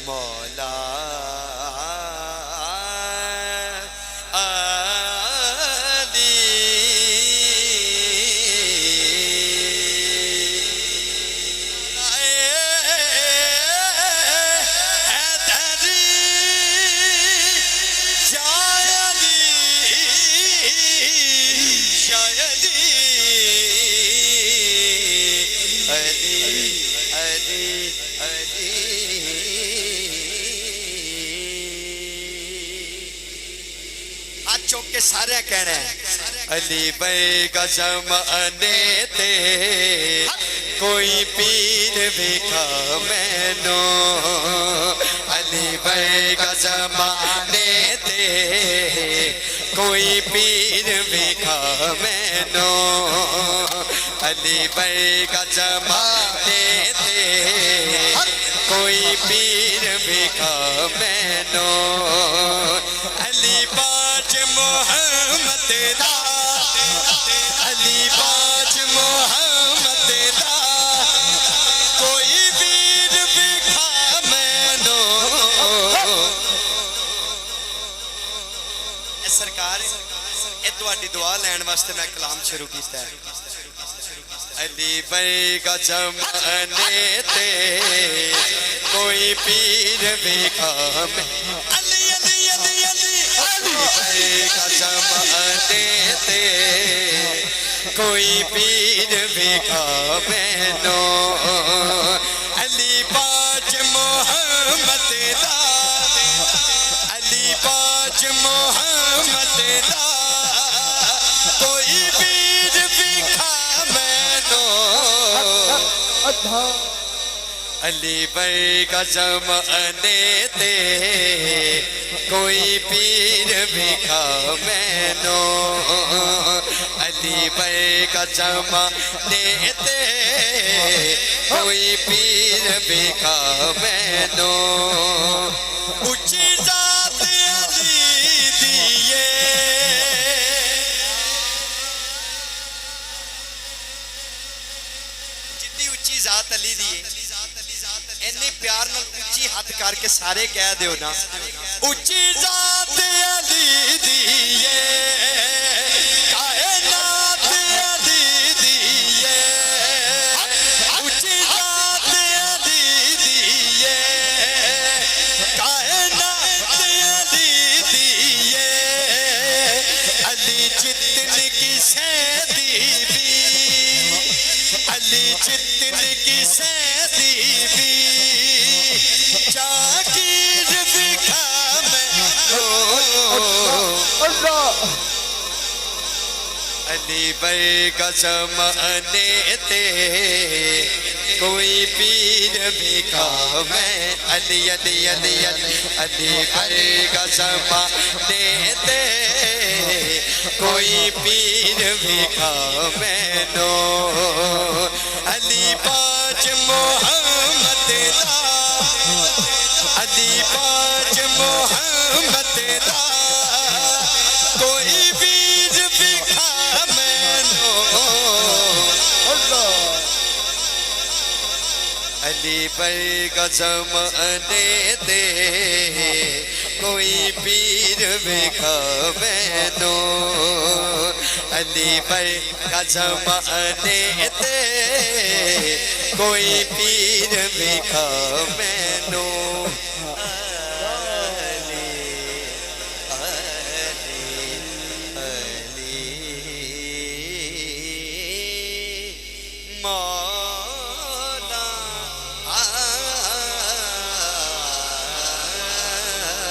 مولا چوک کے سارے کہنا ہے علی بھائی کا زمانے تے کوئی پیر بھیکھا میں نو علی بھائی کا زمانے تے کوئی پیر بھیکھا میں نو علی بھائی کا زمانے تے کوئی پیر بھیکھا میں نو علی باج محمد دا علی باج محمد دا کوئی پیر بھیکھا میں نو اے سرکار اے تہاڈی دعا لین واسطے میں کلام شروع کیتا ہے علی بھائی کا زمانے تے کوئی پیر بھیکھا میں علی بھائی کا زمانے تے کوئی پیر بھیکھا میں نو علی باج محمد دا علی باج محمد دا کوئی پیر بھیکھا میں نو علی بھائی کا زمانے تے کوئی پیر بھیکھا میں نو علی بھائی کا زمانے تے کوئی پیر بھیکھا میں نو اونچی ذات علی دیے جتنی اونچی ذات علی دیے اتنی پیار نال اونچی ہاتھ کر کے سارے کہہ دیو نا اونچی ذات علی دیے کائنات علی دیے اونچی ذات علی دیے کائنات علی دیے علی جتن کی سیدی بھی علی جتن کی سیدی بھی جاگیر بھیکھا میں نو علی بھائی کا زمانے تے کوئی پیر بھیکھا میں علی علی علی علی علی بھائی کا زمانے تے کوئی پیر بھیکھا میں نو علی باج محمد دا علی باج محمد دا کوئی پیر بھیکھا میں نو علی بھائی کا زمانے تے کوئی پیر بھیکھا میں نو علی بھائی کا زمانے تے کوئی پیر بھیکھا میں